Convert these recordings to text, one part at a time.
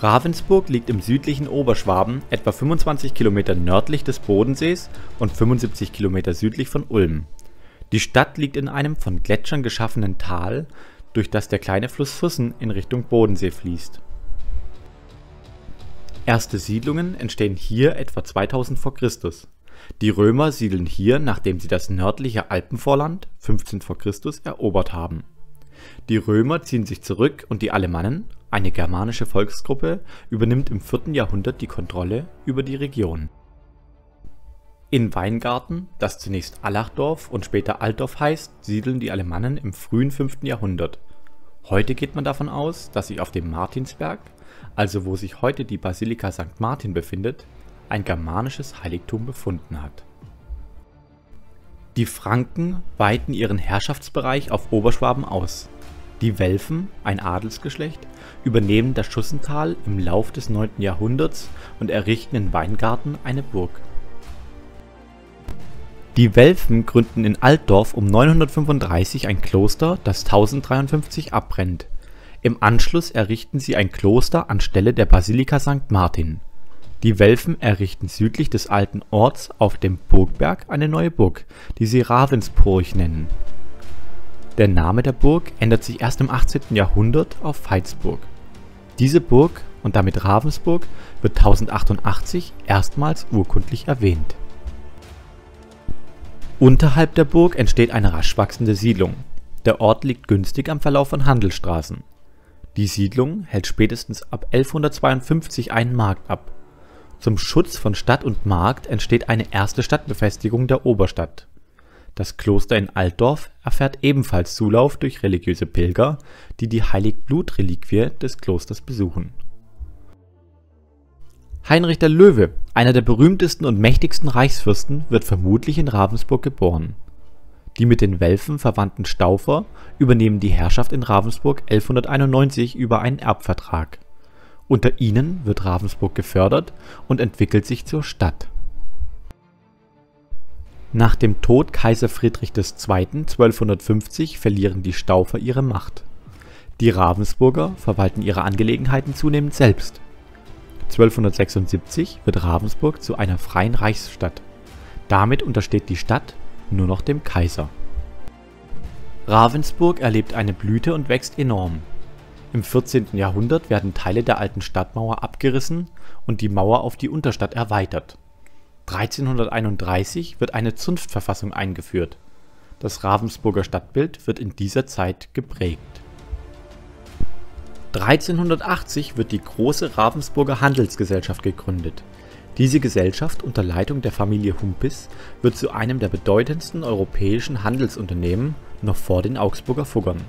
Ravensburg liegt im südlichen Oberschwaben, etwa 25 Kilometer nördlich des Bodensees und 75 Kilometer südlich von Ulm. Die Stadt liegt in einem von Gletschern geschaffenen Tal, durch das der kleine Fluss Füssen in Richtung Bodensee fließt. Erste Siedlungen entstehen hier etwa 2000 v. Chr. Die Römer siedeln hier, nachdem sie das nördliche Alpenvorland 15 v. Chr. erobert haben. Die Römer ziehen sich zurück und die Alemannen, eine germanische Volksgruppe, übernimmt im 4. Jahrhundert die Kontrolle über die Region. In Weingarten, das zunächst Allachdorf und später Altdorf heißt, siedeln die Alemannen im frühen 5. Jahrhundert. Heute geht man davon aus, dass sich auf dem Martinsberg, also wo sich heute die Basilika St. Martin befindet, ein germanisches Heiligtum befunden hat. Die Franken weiten ihren Herrschaftsbereich auf Oberschwaben aus. Die Welfen, ein Adelsgeschlecht, übernehmen das Schussental im Lauf des 9. Jahrhunderts und errichten in Weingarten eine Burg. Die Welfen gründen in Altdorf um 935 ein Kloster, das 1053 abbrennt. Im Anschluss errichten sie ein Kloster anstelle der Basilika St. Martin. Die Welfen errichten südlich des alten Orts auf dem Burgberg eine neue Burg, die sie Ravensburg nennen. Der Name der Burg ändert sich erst im 18. Jahrhundert auf Veitsburg. Diese Burg und damit Ravensburg wird 1088 erstmals urkundlich erwähnt. Unterhalb der Burg entsteht eine rasch wachsende Siedlung. Der Ort liegt günstig am Verlauf von Handelsstraßen. Die Siedlung hält spätestens ab 1152 einen Markt ab. Zum Schutz von Stadt und Markt entsteht eine erste Stadtbefestigung der Oberstadt. Das Kloster in Altdorf erfährt ebenfalls Zulauf durch religiöse Pilger, die die Heiligblut-Reliquie des Klosters besuchen. Heinrich der Löwe, einer der berühmtesten und mächtigsten Reichsfürsten, wird vermutlich in Ravensburg geboren. Die mit den Welfen verwandten Staufer übernehmen die Herrschaft in Ravensburg 1191 über einen Erbvertrag. Unter ihnen wird Ravensburg gefördert und entwickelt sich zur Stadt. Nach dem Tod Kaiser Friedrich II. 1250 verlieren die Staufer ihre Macht. Die Ravensburger verwalten ihre Angelegenheiten zunehmend selbst. 1276 wird Ravensburg zu einer freien Reichsstadt. Damit untersteht die Stadt nur noch dem Kaiser. Ravensburg erlebt eine Blüte und wächst enorm. Im 14. Jahrhundert werden Teile der alten Stadtmauer abgerissen und die Mauer auf die Unterstadt erweitert. 1331 wird eine Zunftverfassung eingeführt. Das Ravensburger Stadtbild wird in dieser Zeit geprägt. 1380 wird die Große Ravensburger Handelsgesellschaft gegründet. Diese Gesellschaft unter Leitung der Familie Humpis wird zu einem der bedeutendsten europäischen Handelsunternehmen noch vor den Augsburger Fuggern.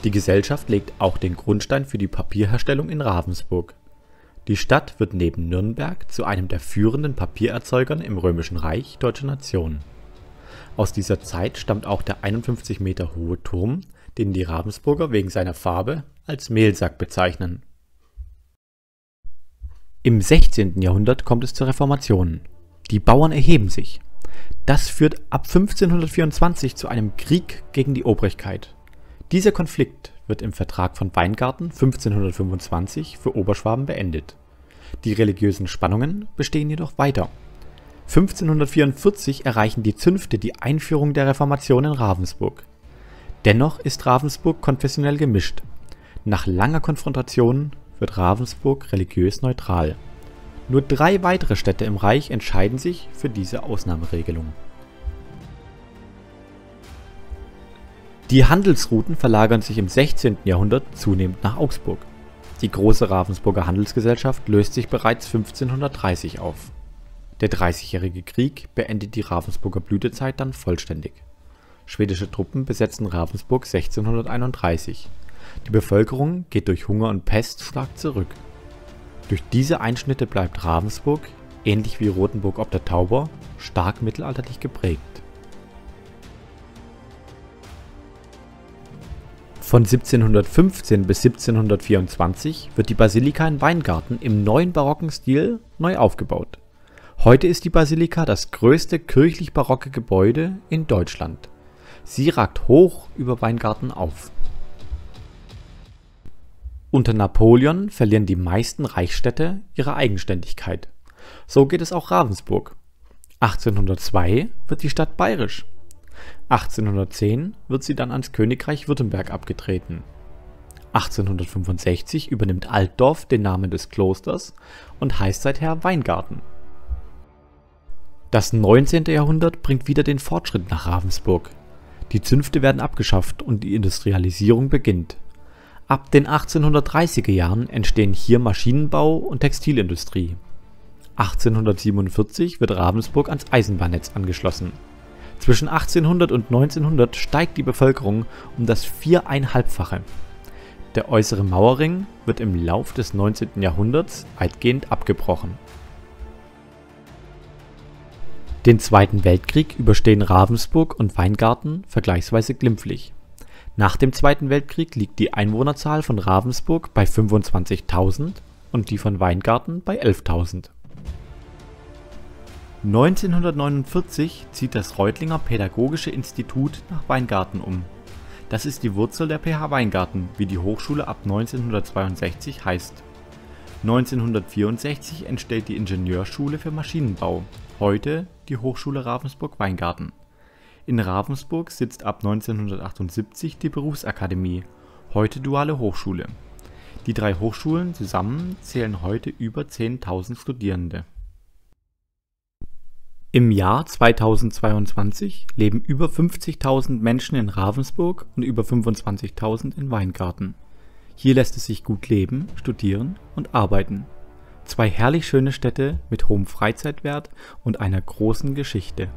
Die Gesellschaft legt auch den Grundstein für die Papierherstellung in Ravensburg. Die Stadt wird neben Nürnberg zu einem der führenden Papiererzeugern im Römischen Reich Deutscher Nation. Aus dieser Zeit stammt auch der 51 Meter hohe Turm, den die Ravensburger wegen seiner Farbe als Mehlsack bezeichnen. Im 16. Jahrhundert kommt es zur Reformation. Die Bauern erheben sich. Das führt ab 1524 zu einem Krieg gegen die Obrigkeit. Dieser Konflikt wird im Vertrag von Weingarten 1525 für Oberschwaben beendet. Die religiösen Spannungen bestehen jedoch weiter. 1544 erreichen die Zünfte die Einführung der Reformation in Ravensburg. Dennoch ist Ravensburg konfessionell gemischt. Nach langer Konfrontation wird Ravensburg religiös neutral. Nur 3 weitere Städte im Reich entscheiden sich für diese Ausnahmeregelung. Die Handelsrouten verlagern sich im 16. Jahrhundert zunehmend nach Augsburg. Die große Ravensburger Handelsgesellschaft löst sich bereits 1530 auf. Der Dreißigjährige Krieg beendet die Ravensburger Blütezeit dann vollständig. Schwedische Truppen besetzen Ravensburg 1631. Die Bevölkerung geht durch Hunger und Pest stark zurück. Durch diese Einschnitte bleibt Ravensburg, ähnlich wie Rothenburg ob der Tauber, stark mittelalterlich geprägt. Von 1715 bis 1724 wird die Basilika in Weingarten im neuen barocken Stil neu aufgebaut. Heute ist die Basilika das größte kirchlich-barocke Gebäude in Deutschland. Sie ragt hoch über Weingarten auf. Unter Napoleon verlieren die meisten Reichsstädte ihre Eigenständigkeit. So geht es auch Ravensburg. 1802 wird die Stadt bayerisch. 1810 wird sie dann ans Königreich Württemberg abgetreten. 1865 übernimmt Altdorf den Namen des Klosters und heißt seither Weingarten. Das 19. Jahrhundert bringt wieder den Fortschritt nach Ravensburg. Die Zünfte werden abgeschafft und die Industrialisierung beginnt. Ab den 1830er Jahren entstehen hier Maschinenbau und Textilindustrie. 1847 wird Ravensburg ans Eisenbahnnetz angeschlossen. Zwischen 1800 und 1900 steigt die Bevölkerung um das 4,5-fache. Der äußere Mauerring wird im Lauf des 19. Jahrhunderts weitgehend abgebrochen. Den Zweiten Weltkrieg überstehen Ravensburg und Weingarten vergleichsweise glimpflich. Nach dem Zweiten Weltkrieg liegt die Einwohnerzahl von Ravensburg bei 25.000 und die von Weingarten bei 11.000. 1949 zieht das Reutlinger Pädagogische Institut nach Weingarten um. Das ist die Wurzel der PH Weingarten, wie die Hochschule ab 1962 heißt. 1964 entsteht die Ingenieurschule für Maschinenbau, heute die Hochschule Ravensburg-Weingarten. In Ravensburg sitzt ab 1978 die Berufsakademie, heute Duale Hochschule. Die drei Hochschulen zusammen zählen heute über 10.000 Studierende. Im Jahr 2022 leben über 50.000 Menschen in Ravensburg und über 25.000 in Weingarten. Hier lässt es sich gut leben, studieren und arbeiten. Zwei herrlich schöne Städte mit hohem Freizeitwert und einer großen Geschichte.